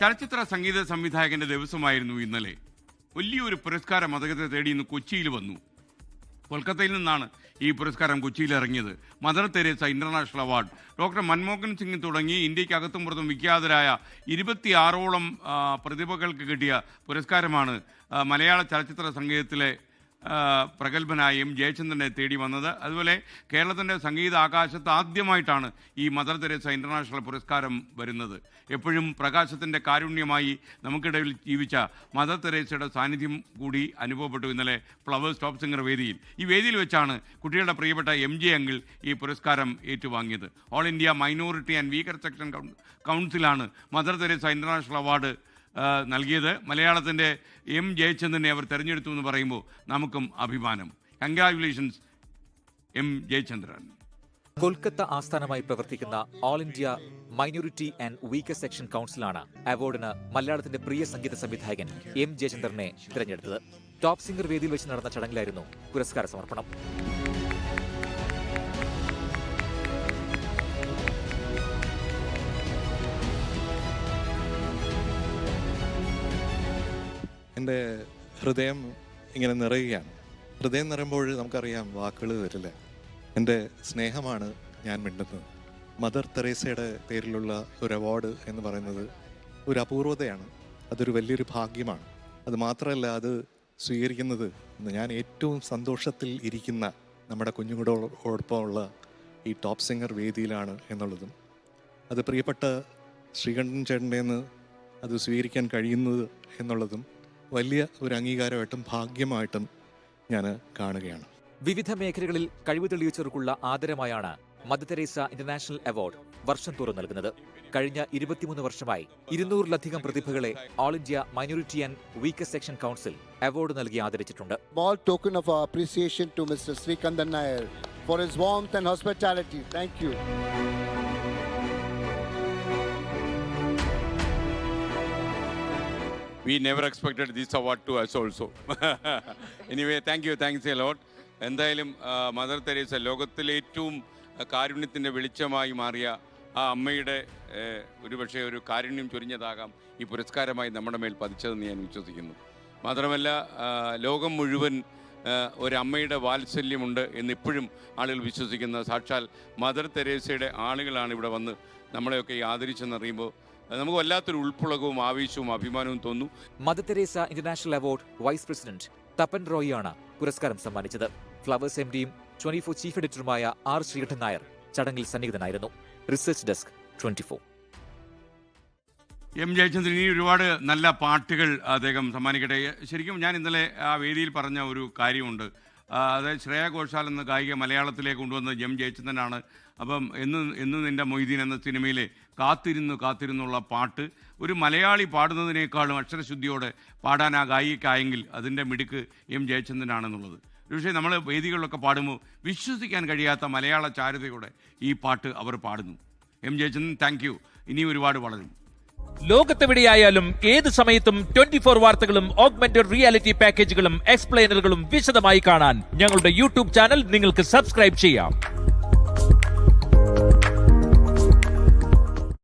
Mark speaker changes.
Speaker 1: ചലച്ചിത്ര സംഗീത സംവിധായകന്റെ ദിവസമായിരുന്നു ഇന്നലെ. വലിയൊരു പുരസ്കാരം അദ്ദേഹത്തെ തേടി ഇന്ന് കൊച്ചിയിൽ വന്നു. കൊൽക്കത്തയിൽ നിന്നാണ് ഈ പുരസ്കാരം കൊച്ചിയിൽ ഇറങ്ങിയത്. Mother Teresa international award. Doctor Manmohan Singh തുടങ്ങി ഇന്ത്യക്കകത്തും പുറത്തും വിഖ്യാതരായ 26ഓളം പ്രതിഭകൾക്ക് കിട്ടിയ പുരസ്കാരമാണ് മലയാള ചലച്ചിത്ര സംഗീതത്തിലെ പ്രഗത്ഭനായ എം ജയചന്ദ്രനെ തേടി വന്നത്. അതുപോലെ കേരളത്തിൻ്റെ സംഗീത ആകാശത്ത് ആദ്യമായിട്ടാണ് ഈ മദർ തെരേസ ഇൻ്റർനാഷണൽ പുരസ്കാരം വരുന്നത്. എപ്പോഴും പ്രകാശത്തിൻ്റെ കാരുണ്യമായി നമുക്കിടയിൽ ജീവിച്ച മദർ തെരേസയുടെ സാന്നിധ്യം കൂടി അനുഭവപ്പെട്ടു ഇന്നലെ ഫ്ലവേഴ്സ് ടോപ്പ് സിംഗർ വേദിയിൽ. ഈ വേദിയിൽ വെച്ചാണ് കുട്ടികളുടെ പ്രിയപ്പെട്ട എം ജെ അങ്കിൾ ഈ പുരസ്കാരം ഏറ്റുവാങ്ങിയത്. All India minority and weaker section കൗൺസിലാണ് മദർ തെരേസ ഇൻ്റർനാഷണൽ അവാർഡ് നൽകിയത്. മലയാളത്തിൻ്റെ എം ജയചന്ദ്രനെ അവർ തെരഞ്ഞെടുത്തു എന്ന് പറയുമ്പോൾ നമുക്കും അഭിമാനം. Congratulations M Jayachandran.
Speaker 2: കൊൽക്കത്ത ആസ്ഥാനമായി പ്രവർത്തിക്കുന്ന all India minority and weaker section കൗൺസിലാണ് അവാർഡിന് മലയാളത്തിന്റെ പ്രിയ സംഗീത സംവിധായകൻ എം ജയചന്ദ്രനെ തിരഞ്ഞെടുത്തത്. ടോപ്പ് സിംഗർ വേദിയിൽ വെച്ച് നടന്ന ചടങ്ങിലായിരുന്നു പുരസ്കാര സമർപ്പണം.
Speaker 3: എൻ്റെ ഹൃദയം ഇങ്ങനെ നിറയുകയാണ്. ഹൃദയം നിറയുമ്പോൾ നമുക്കറിയാം വാക്കുകൾ വരില്ല. എൻ്റെ സ്നേഹമാണ് ഞാൻ മിണ്ടുന്നത്. മദർ തെരേസയുടെ പേരിലുള്ള ഒരു അവാർഡ് എന്ന് പറയുന്നത് ഒരു അപൂർവതയാണ്. അതൊരു വലിയൊരു ഭാഗ്യമാണ്. അത് മാത്രമല്ല, അത് സ്വീകരിക്കുന്നത് ഞാൻ ഏറ്റവും സന്തോഷത്തിൽ ഇരിക്കുന്ന നമ്മുടെ കുഞ്ഞുങ്ങളോടൊപ്പമുള്ള ഈ ടോപ്പ് സിംഗർ വേദിയിലാണ് എന്നുള്ളതും, അത് പ്രിയപ്പെട്ട ശ്രീകണ്ഠൻ ചേട്ടൻ്റെന്ന് അത് സ്വീകരിക്കാൻ കഴിയുന്നത് എന്നുള്ളതും വലിയ ഒരു അംഗീകാരമായിട്ടും ഭാഗ്യമായിട്ടും ഞാൻ കാണുകയാണ്.
Speaker 2: വിവിധ മേഖലകളിൽ കഴിവ് തെളിയിച്ചവർക്കുള്ള ആദരമായാണ് മദർ തെരേസ ഇന്റർനാഷണൽ അവാർഡ് വർഷം തോറും നൽകുന്നത്. കഴിഞ്ഞ 23 വർഷമായി 200-ലധികം പ്രതിഭകളെ all India minority and weaker section council award നൽകി ആദരിച്ചിട്ടുണ്ട്.
Speaker 4: Small token of our appreciation to Mr. Srikanthan Nair for his warmth and hospitality. Thank you.
Speaker 1: We never expected this award to us also. Anyway, thanks a lot. എന്തായാലും mother Teresa ലോകത്തിലെ ഏറ്റവും കാരുണ്യത്തിൻ്റെ വെളിച്ചമായി മാറിയ ആ അമ്മയുടെ ഒരുപക്ഷെ ഒരു കാരുണ്യം ചൊരിഞ്ഞതാകാം ഈ പുരസ്കാരമായി നമ്മുടെ മേൽ പതിച്ചതെന്ന് ഞാൻ വിശ്വസിക്കുന്നു. മാത്രമല്ല, ലോകം മുഴുവൻ ഒരമ്മയുടെ വാത്സല്യമുണ്ട് എന്നിപ്പോഴും ആളുകൾ വിശ്വസിക്കുന്ന സാക്ഷാൽ മദർ തെരേസയുടെ ആളുകളാണ് ഇവിടെ വന്ന് നമ്മളെയൊക്കെ ആദരിച്ചെന്നറിയുമ്പോൾ നമുക്ക് വല്ലാത്തൊരു ഉൾപ്പുളകവും ആവേശവും അഭിമാനവും തോന്നുന്നു.
Speaker 2: Mother Teresa international award vice president Tapan റോയിയാണ് പുരസ്കാരം സമ്മാനിച്ചത്. ഫ്ലവേഴ്സ് എംഡിയും 24 ചീഫ് എഡിറ്ററുമായ ആർ ശ്രീകണ്ഠൻ നായർ ചടങ്ങിൽ സന്നിഹിതനായിരുന്നു. Research desk 24.
Speaker 1: എം ജയചന്ദ്രൻ ഇനി ഒരുപാട് നല്ല പാട്ടുകൾ അദ്ദേഹം സമ്മാനിക്കട്ടെ. ശരിക്കും ഞാൻ ഇന്നലെ ആ വേദിയിൽ പറഞ്ഞ ഒരു കാര്യമുണ്ട്. ശ്രേയ ഘോഷാൽ എന്ന ഗായിക മലയാളത്തിലേക്ക് കൊണ്ടുവന്നത് എം ജയചന്ദ്രനാണ്. അപ്പം എന്ന് നിൻ്റെ മൊയ്തീൻ എന്ന സിനിമയിലെ കാത്തിരുന്നുള്ള പാട്ട് ഒരു മലയാളി പാടുന്നതിനേക്കാളും അക്ഷരശുദ്ധിയോടെ പാടാൻ ആ ഗായികയ്ക്കായെങ്കിൽ അതിൻ്റെ മിടുക്ക് എം ജയചന്ദ്രനാണെന്നുള്ളത്. പക്ഷേ നമ്മൾ വേദികളിലൊക്കെ പാടുമ്പോൾ വിശ്വസിക്കാൻ കഴിയാത്ത മലയാള ചാരുതയോടെ ഈ പാട്ട് അവർ പാടുന്നു. M Jayachandran, thank you. ഇനി ഒരുപാട് വളരും.
Speaker 5: ലോകത്തെവിടെയായാലും ഏത് സമയത്തും 24 വാർത്തകളും ഓഗ്മെന്റഡ് റിയാലിറ്റി പാക്കേജുകളും എക്സ്പ്ലെയിനറുകളും വിശദമായി കാണാൻ ഞങ്ങളുടെ യൂട്യൂബ് ചാനൽ നിങ്ങൾക്ക് സബ്സ്ക്രൈബ് ചെയ്യാം.